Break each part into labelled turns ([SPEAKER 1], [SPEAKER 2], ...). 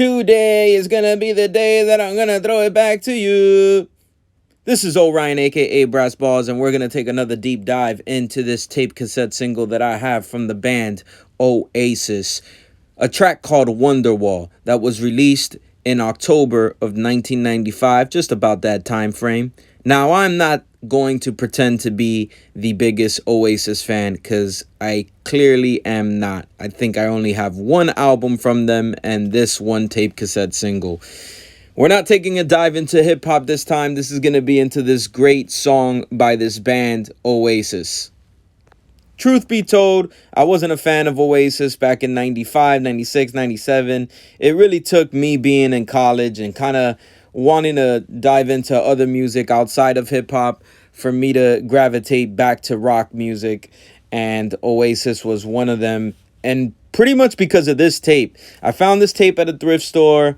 [SPEAKER 1] Today is gonna be the day that I'm gonna throw it back to you. This is Orion, aka Brass Balls, and we're gonna take another deep dive into this tape cassette single that I have from the band Oasis. A track called Wonderwall that was released in October of 1995, just about that time frame. Now, I'm not going to pretend to be the biggest Oasis fan because I clearly am not. I think I only have one album from them and this one tape cassette single. We're not taking a dive into hip hop this time. This is going to be into this great song by this band, Oasis. Truth be told, I wasn't a fan of Oasis back in 95, 96, 97. It really took me being in college and kind of wanting to dive into other music outside of hip hop for me to gravitate back to rock music, and Oasis was one of them. And pretty much because of this tape, I found this tape at a thrift store,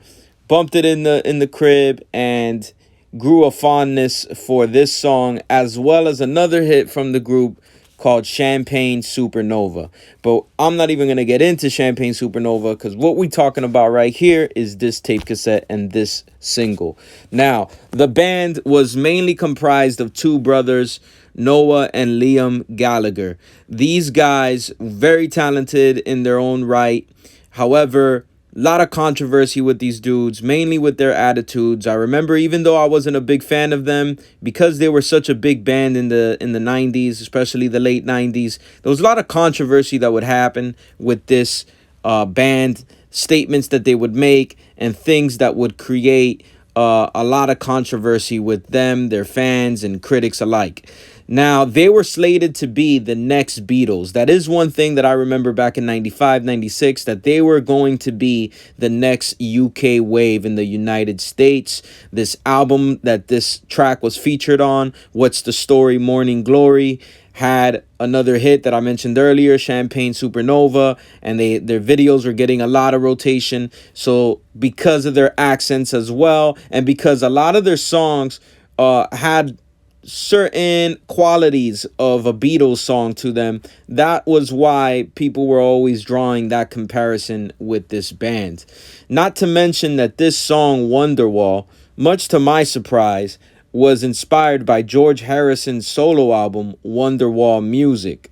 [SPEAKER 1] bumped it in the crib, and grew a fondness for this song as well as another hit from the group called Champagne Supernova. But I'm not even going to get into Champagne Supernova because what we're talking about right here is this tape cassette and this single. Now, the band was mainly comprised of two brothers, Noah and Liam Gallagher. These guys, very talented in their own right. However, a lot of controversy with these dudes, mainly with their attitudes. I remember, even though I wasn't a big fan of them, because they were such a big band in the 90s, especially the late 90s, there was a lot of controversy that would happen with this band, statements that they would make, and things that would create a lot of controversy with them, their fans, and critics alike. Now, they were slated to be the next Beatles. That is one thing that I remember back in 95, 96, that they were going to be the next UK wave in the United States. This album that this track was featured on, What's the Story, Morning Glory, had another hit that I mentioned earlier, Champagne Supernova, and their videos were getting a lot of rotation. So because of their accents as well, and because a lot of their songs had certain qualities of a Beatles song to them, that was why people were always drawing that comparison with this band. Not to mention that this song, Wonderwall, much to my surprise, was inspired by George Harrison's solo album, Wonderwall Music.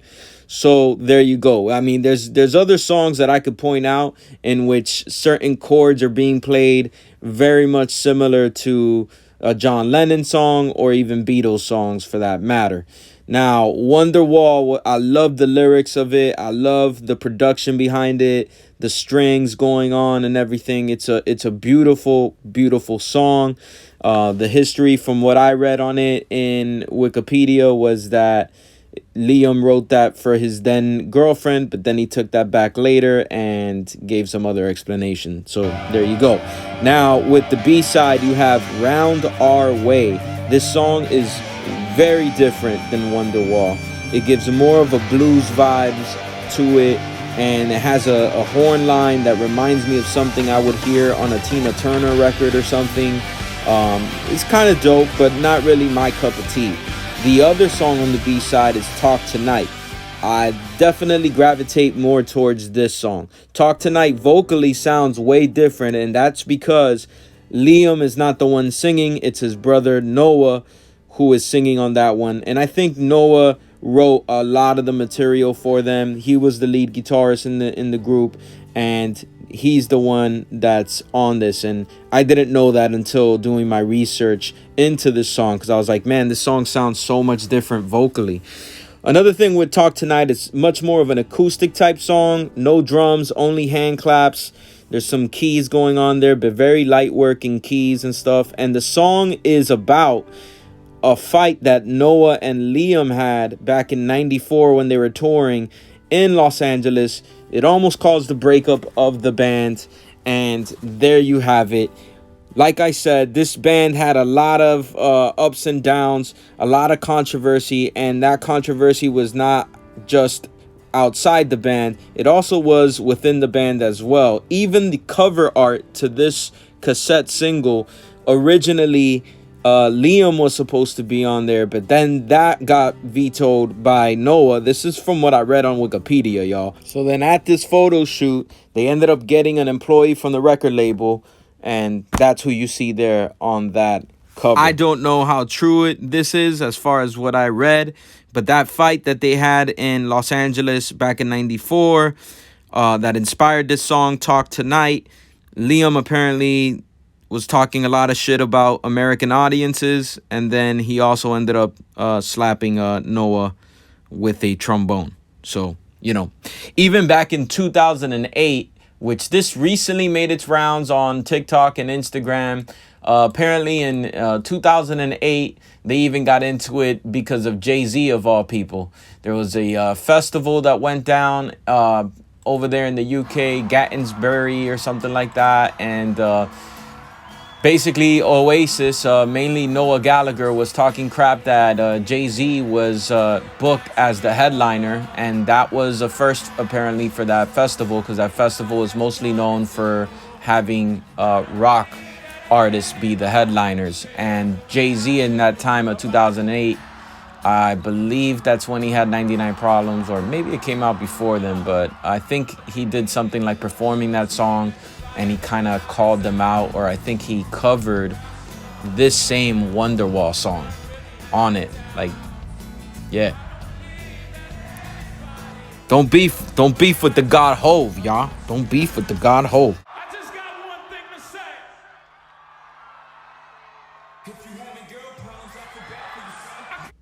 [SPEAKER 1] So there you go. I mean, there's other songs that I could point out in which certain chords are being played very much similar to a John Lennon song or even Beatles songs for that matter. Now, Wonderwall, I love the lyrics of it. I love the production behind it, the strings going on and everything. It's a beautiful, beautiful song. The history from what I read on it in Wikipedia was that Liam wrote that for his then girlfriend, but then he took that back later and gave some other explanation. So there you go. Now with the B-side, you have Round Our Way. This song is very different than Wonderwall. It gives more of a blues vibes to it, and it has a horn line that reminds me of something I would hear on a Tina Turner record or something. It's kind of dope, but not really my cup of tea. The other song on the B-side is Talk Tonight. I definitely gravitate more towards this song. Talk Tonight vocally sounds way different, and that's because Liam is not the one singing. It's his brother Noah who is singing on that one. And I think Noah wrote a lot of the material for them. He was the lead guitarist in the group, and he's the one that's on this. And I didn't know that until doing my research into this song, because I was like, man, this song sounds so much different vocally. Another thing with Talk Tonight, is much more of an acoustic type song. No drums, only hand claps. There's some keys going on there, but very light working keys and stuff. And the song is about a fight that Noah and Liam had back in 94 when they were touring in Los Angeles. It almost caused the breakup of the band, and there you have it. Like I said, this band had a lot of ups and downs, a lot of controversy, and that controversy was not just outside the band, it also was within the band as well. Even the cover art to this cassette single originally Liam was supposed to be on there, but then that got vetoed by Noah. This is from what I read on Wikipedia, y'all. So then at this photo shoot, they ended up getting an employee from the record label, and that's who you see there on that cover. I don't know how true this is as far as what I read, but that fight that they had in Los Angeles back in '94 that inspired this song, Talk Tonight, Liam apparently was talking a lot of shit about American audiences, and then he also ended up slapping Noah with a trombone. So, you know, even back in 2008, which this recently made its rounds on TikTok and Instagram, apparently in 2008, they even got into it because of Jay-Z, of all people. There was a festival that went down over there in the UK, Gattinsbury or something like that, and basically, Oasis, mainly Noah Gallagher, was talking crap that Jay-Z was booked as the headliner. And that was a first, apparently, for that festival, because that festival is mostly known for having rock artists be the headliners. And Jay-Z in that time of 2008, I believe that's when he had 99 Problems, or maybe it came out before then, but I think he did something like performing that song, and he kind of called them out, or I think he covered this same Wonderwall song on it. Like, yeah. Don't beef with the God Hove, y'all. Don't beef with the God Hove.
[SPEAKER 2] I just got one thing to say. If you having girl problems, I feel bad for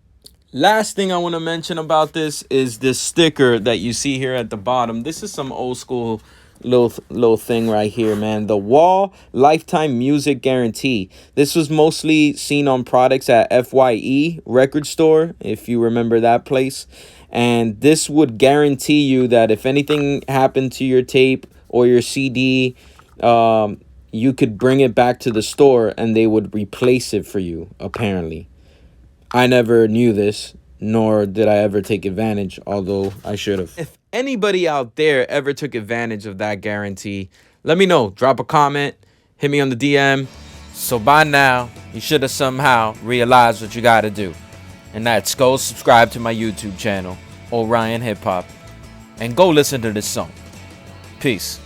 [SPEAKER 2] you.
[SPEAKER 1] Last thing I want to mention about this is this sticker that you see here at the bottom. This is some old school little thing right here, man. The Wall Lifetime Music Guarantee. This was mostly seen on products at FYE record store, if you remember that place. And this would guarantee you that if anything happened to your tape or your CD, you could bring it back to the store and they would replace it for you, apparently. I never knew this, nor did I ever take advantage, although I should have. If anybody out there ever took advantage of that guarantee, let me know. Drop a comment, hit me on the DM. So by now, you should have somehow realized what you got to do. And that's go subscribe to my YouTube channel, Orion Hip Hop, and go listen to this song. Peace.